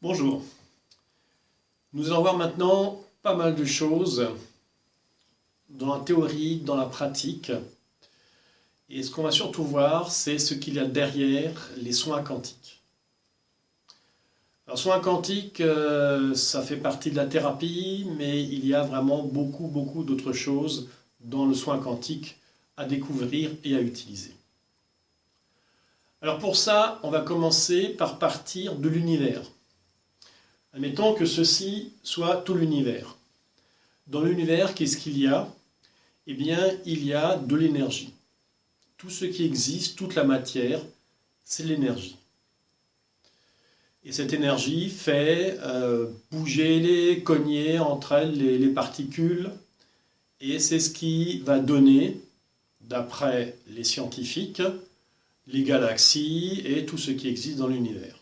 Bonjour. Nous allons voir maintenant pas mal de choses dans la théorie, dans la pratique. Et ce qu'on va surtout voir, c'est ce qu'il y a derrière les soins quantiques. Alors, soins quantiques, ça fait partie de la thérapie, mais il y a vraiment beaucoup d'autres choses dans le soin quantique à découvrir et à utiliser. Alors pour ça, on va commencer par partir de l'univers. Admettons que ceci soit tout l'univers. Dans l'univers, qu'est-ce qu'il y a? Eh bien, il y a de l'énergie. Tout ce qui existe, toute la matière, c'est l'énergie. Et cette énergie fait bouger, cogner entre elles les particules. Et c'est ce qui va donner, d'après les scientifiques, les galaxies et tout ce qui existe dans l'univers.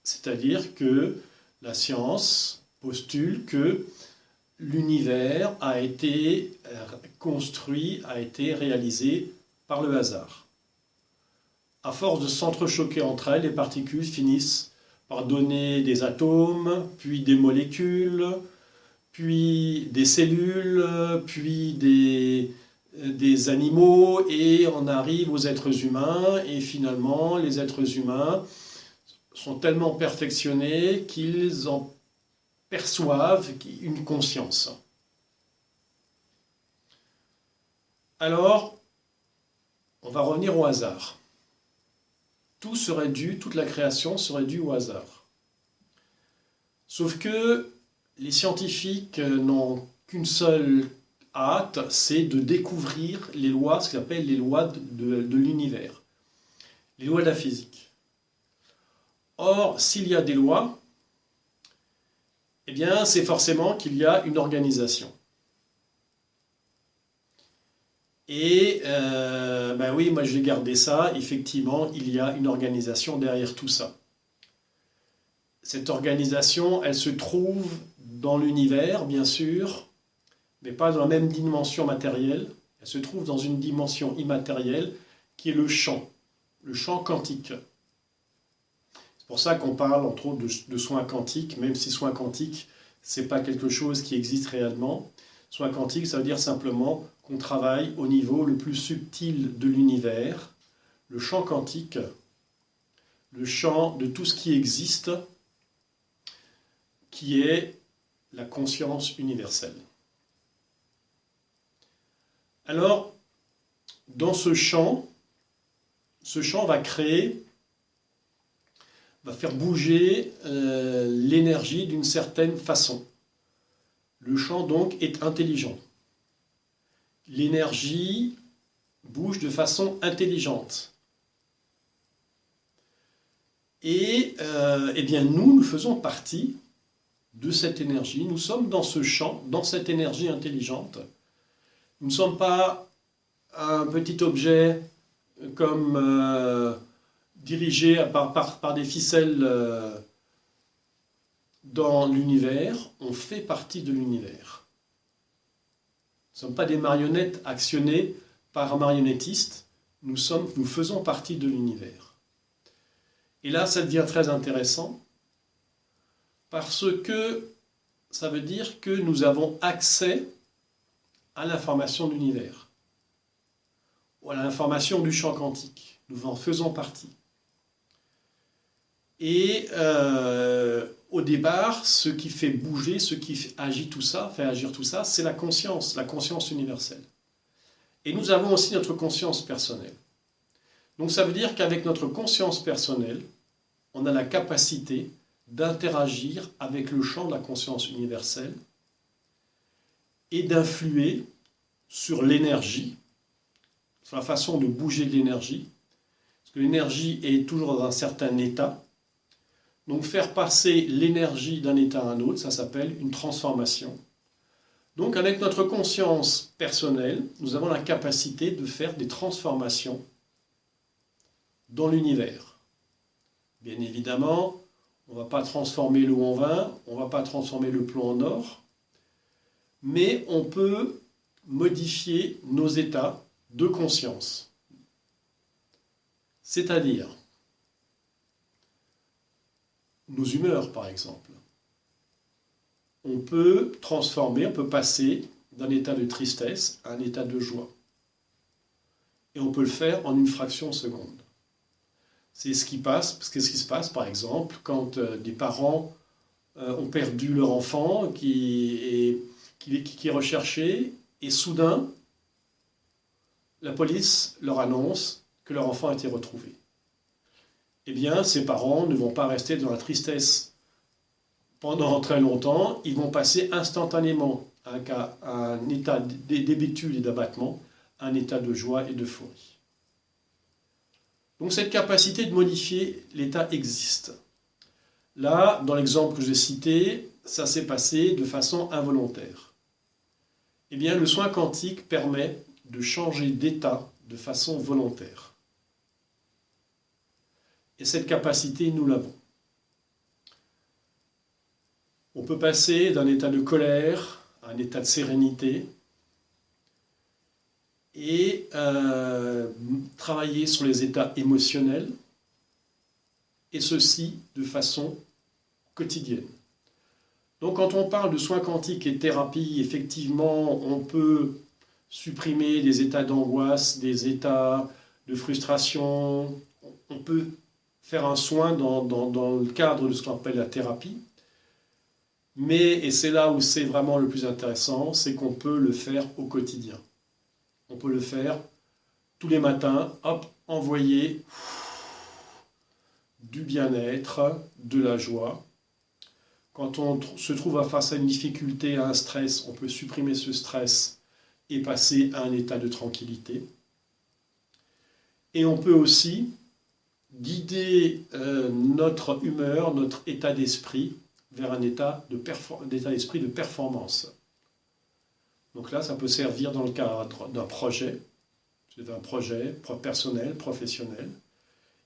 C'est-à-dire que la science postule que l'univers a été construit, a été réalisé par le hasard. À force de s'entrechoquer entre elles, les particules finissent par donner des atomes, puis des molécules, puis des cellules, puis des animaux, et on arrive aux êtres humains, et finalement les êtres humains sont tellement perfectionnés qu'ils en perçoivent une conscience. Alors, on va revenir au hasard. Toute la création serait due au hasard. Sauf que les scientifiques n'ont qu'une seule hâte, c'est de découvrir les lois, ce qu'ils appellent les lois de l'univers, les lois de la physique. Or, s'il y a des lois, eh bien, c'est forcément qu'il y a une organisation. Et, ben oui, moi je vais garder ça, effectivement, il y a une organisation derrière tout ça. Cette organisation, elle se trouve dans l'univers, bien sûr, mais pas dans la même dimension matérielle. Elle se trouve dans une dimension immatérielle qui est le champ quantique. C'est pour ça qu'on parle entre autres de soins quantiques, même si soins quantiques, ce n'est pas quelque chose qui existe réellement. Soins quantiques, ça veut dire simplement qu'on travaille au niveau le plus subtil de l'univers, le champ quantique, le champ de tout ce qui existe, qui est la conscience universelle. Alors, dans ce champ va faire bouger l'énergie d'une certaine façon. Le champ donc est intelligent. L'énergie bouge de façon intelligente. Et eh bien nous faisons partie de cette énergie. Nous sommes dans ce champ, dans cette énergie intelligente. Nous ne sommes pas un petit objet comme dirigé par des ficelles dans l'univers. On fait partie de l'univers. Nous ne sommes pas des marionnettes actionnées par un marionnettiste. Nous faisons partie de l'univers. Et là, ça devient très intéressant parce que ça veut dire que nous avons accès à l'information de l'univers, ou à l'information du champ quantique. Nous en faisons partie. Et au départ, ce qui fait bouger, ce qui fait agir tout ça, c'est la conscience universelle. Et nous avons aussi notre conscience personnelle. Donc ça veut dire qu'avec notre conscience personnelle, on a la capacité d'interagir avec le champ de la conscience universelle et d'influer sur l'énergie, sur la façon de bouger de l'énergie, parce que l'énergie est toujours dans un certain état. Donc faire passer l'énergie d'un état à un autre, ça s'appelle une transformation. Donc avec notre conscience personnelle, nous avons la capacité de faire des transformations dans l'univers. Bien évidemment, on ne va pas transformer l'eau en vin, on ne va pas transformer le plomb en or, mais on peut modifier nos états de conscience. C'est-à-dire, nos humeurs, par exemple. On peut transformer, on peut passer d'un état de tristesse à un état de joie. Et on peut le faire en une fraction de seconde. C'est ce qui se passe, par exemple, quand des parents ont perdu leur enfant qui est recherché, et soudain, la police leur annonce que leur enfant a été retrouvé. Eh bien, ces parents ne vont pas rester dans la tristesse pendant très longtemps, ils vont passer instantanément à un état d'hébétude et d'abattement, à un état de joie et d'euphorie. Donc cette capacité de modifier l'état existe. Là, dans l'exemple que j'ai cité, ça s'est passé de façon involontaire. Eh bien, le soin quantique permet de changer d'état de façon volontaire. Et cette capacité, nous l'avons. On peut passer d'un état de colère à un état de sérénité et travailler sur les états émotionnels, et ceci de façon quotidienne. Donc quand on parle de soins quantiques et thérapie, effectivement, on peut supprimer des états d'angoisse, des états de frustration, on peut faire un soin dans le cadre de ce qu'on appelle la thérapie. Mais, et c'est là où c'est vraiment le plus intéressant, c'est qu'on peut le faire au quotidien. On peut le faire tous les matins, hop, envoyer du bien-être, de la joie. Quand on se trouve face à une difficulté, à un stress, on peut supprimer ce stress et passer à un état de tranquillité. Et on peut aussi guider notre humeur, notre état d'esprit vers un état d'esprit de performance. Donc là, ça peut servir dans le cadre d'un projet, c'est un projet personnel, professionnel.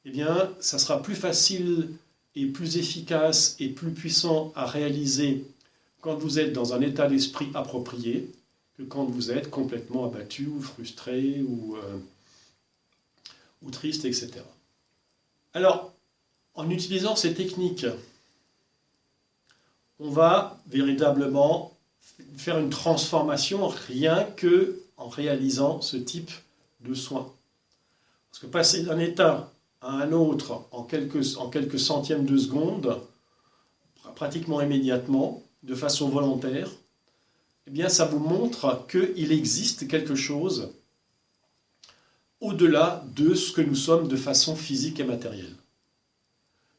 Eh bien, ça sera plus facile et plus efficace et plus puissant à réaliser quand vous êtes dans un état d'esprit approprié que quand vous êtes complètement abattu ou frustré ou triste, etc. Alors, en utilisant ces techniques, on va véritablement faire une transformation rien qu'en réalisant ce type de soins. Parce que passer d'un état à un autre en quelques centièmes de seconde, pratiquement immédiatement, de façon volontaire, eh bien ça vous montre qu'il existe quelque chose au-delà de ce que nous sommes de façon physique et matérielle.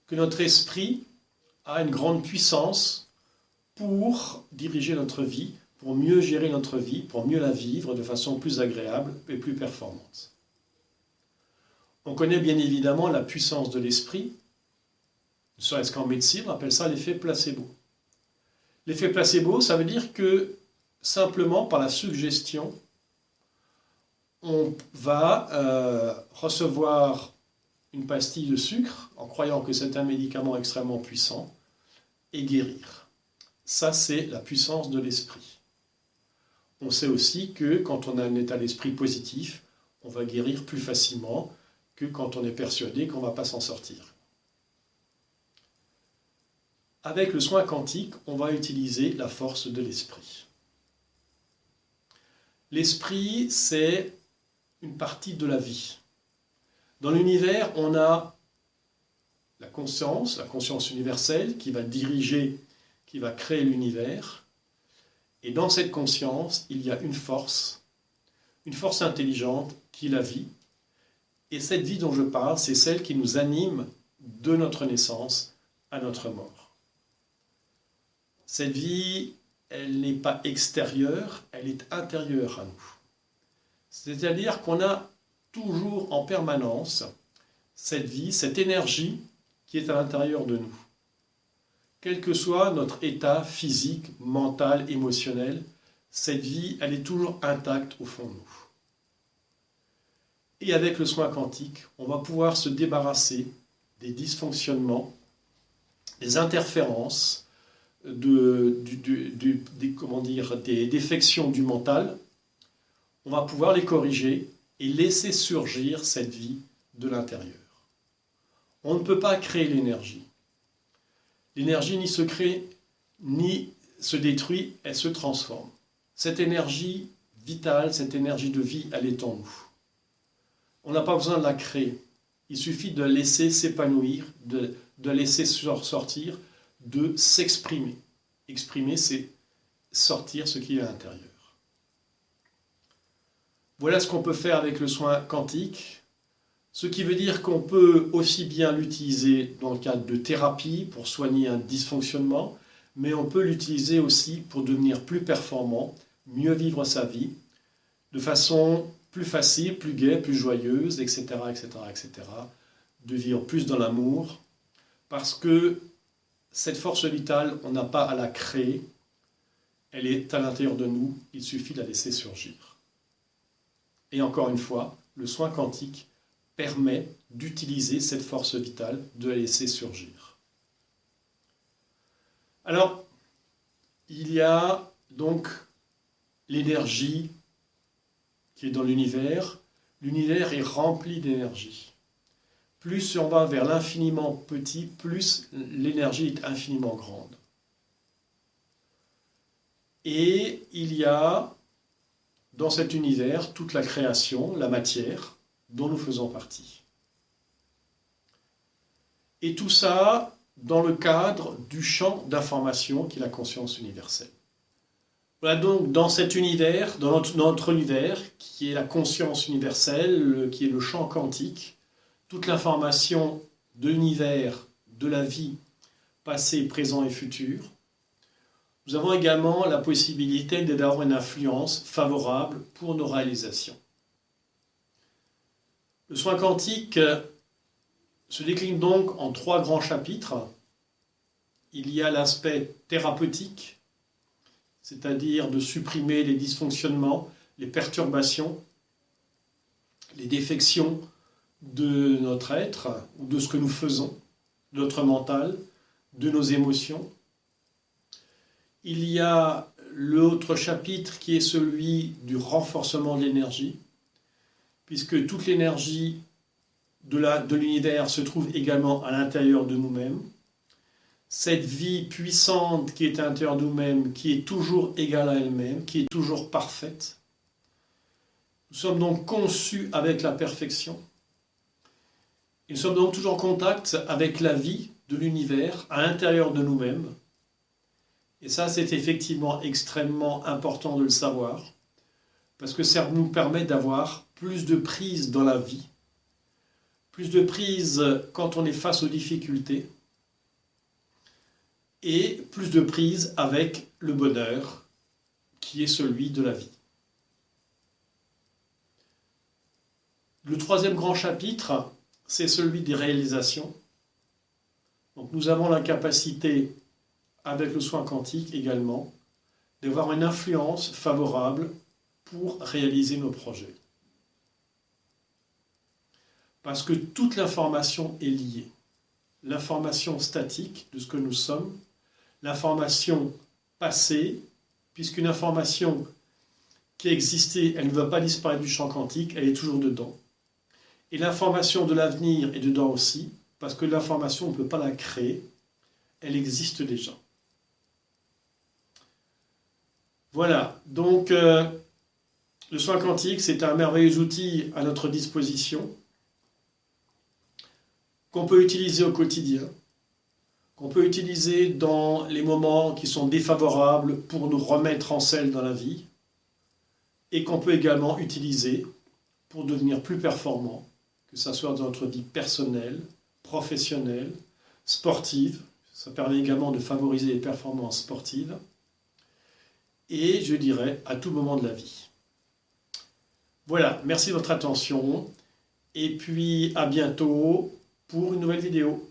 Que notre esprit a une grande puissance pour diriger notre vie, pour mieux gérer notre vie, pour mieux la vivre de façon plus agréable et plus performante. On connaît bien évidemment la puissance de l'esprit, ne serait-ce qu'en médecine, on appelle ça l'effet placebo. L'effet placebo, ça veut dire que simplement par la suggestion, on va recevoir une pastille de sucre en croyant que c'est un médicament extrêmement puissant et guérir. Ça, c'est la puissance de l'esprit. On sait aussi que quand on a un état d'esprit positif, on va guérir plus facilement que quand on est persuadé qu'on ne va pas s'en sortir. Avec le soin quantique, on va utiliser la force de l'esprit. L'esprit, c'est une partie de la vie. Dans l'univers, on a la conscience universelle qui va diriger, qui va créer l'univers. Et dans cette conscience, il y a une force intelligente qui est la vie. Et cette vie dont je parle, c'est celle qui nous anime de notre naissance à notre mort. Cette vie, elle n'est pas extérieure, elle est intérieure à nous. C'est-à-dire qu'on a toujours en permanence cette vie, cette énergie qui est à l'intérieur de nous. Quel que soit notre état physique, mental, émotionnel, cette vie, elle est toujours intacte au fond de nous. Et avec le soin quantique, on va pouvoir se débarrasser des dysfonctionnements, des interférences, des défections du mental. On va pouvoir les corriger et laisser surgir cette vie de l'intérieur. On ne peut pas créer l'énergie. L'énergie ni se crée, ni se détruit, elle se transforme. Cette énergie vitale, cette énergie de vie, elle est en nous. On n'a pas besoin de la créer. Il suffit de la laisser s'épanouir, de la laisser sortir, de s'exprimer. Exprimer, c'est sortir ce qui est à l'intérieur. Voilà ce qu'on peut faire avec le soin quantique, ce qui veut dire qu'on peut aussi bien l'utiliser dans le cadre de thérapie pour soigner un dysfonctionnement, mais on peut l'utiliser aussi pour devenir plus performant, mieux vivre sa vie, de façon plus facile, plus gaie, plus joyeuse, etc., etc., etc., de vivre plus dans l'amour, parce que cette force vitale, on n'a pas à la créer, elle est à l'intérieur de nous, il suffit de la laisser surgir. Et encore une fois, le soin quantique permet d'utiliser cette force vitale, de la laisser surgir. Alors, il y a donc l'énergie qui est dans l'univers. L'univers est rempli d'énergie. Plus on va vers l'infiniment petit, plus l'énergie est infiniment grande. Et il y a dans cet univers toute la création, la matière, dont nous faisons partie. Et tout ça dans le cadre du champ d'information qui est la conscience universelle. Voilà donc dans cet univers, dans notre univers, qui est la conscience universelle, qui est le champ quantique, toute l'information de l'univers, de la vie, passé, présent et futur. Nous avons également la possibilité d'avoir une influence favorable pour nos réalisations. Le soin quantique se décline donc en 3 grands chapitres. Il y a l'aspect thérapeutique, c'est-à-dire de supprimer les dysfonctionnements, les perturbations, les défections de notre être, ou de ce que nous faisons, de notre mental, de nos émotions. Il y a l'autre chapitre qui est celui du renforcement de l'énergie, puisque toute l'énergie de l'univers se trouve également à l'intérieur de nous-mêmes. Cette vie puissante qui est à l'intérieur de nous-mêmes, qui est toujours égale à elle-même, qui est toujours parfaite. Nous sommes donc conçus avec la perfection. Et nous sommes donc toujours en contact avec la vie de l'univers à l'intérieur de nous-mêmes. Et ça, c'est effectivement extrêmement important de le savoir, parce que ça nous permet d'avoir plus de prise dans la vie, plus de prise quand on est face aux difficultés, et plus de prise avec le bonheur qui est celui de la vie. Le 3e grand chapitre, c'est celui des réalisations. Donc nous avons la capacité, avec le soin quantique également, d'avoir une influence favorable pour réaliser nos projets. Parce que toute l'information est liée. L'information statique de ce que nous sommes, l'information passée, puisqu'une information qui a existé, elle ne va pas disparaître du champ quantique, elle est toujours dedans. Et l'information de l'avenir est dedans aussi, parce que l'information, on ne peut pas la créer, elle existe déjà. Voilà, donc le soin quantique, c'est un merveilleux outil à notre disposition, qu'on peut utiliser au quotidien, qu'on peut utiliser dans les moments qui sont défavorables pour nous remettre en selle dans la vie, et qu'on peut également utiliser pour devenir plus performant, que ce soit dans notre vie personnelle, professionnelle, sportive. Ça permet également de favoriser les performances sportives, et je dirais à tout moment de la vie. Voilà, merci de votre attention, et puis à bientôt pour une nouvelle vidéo.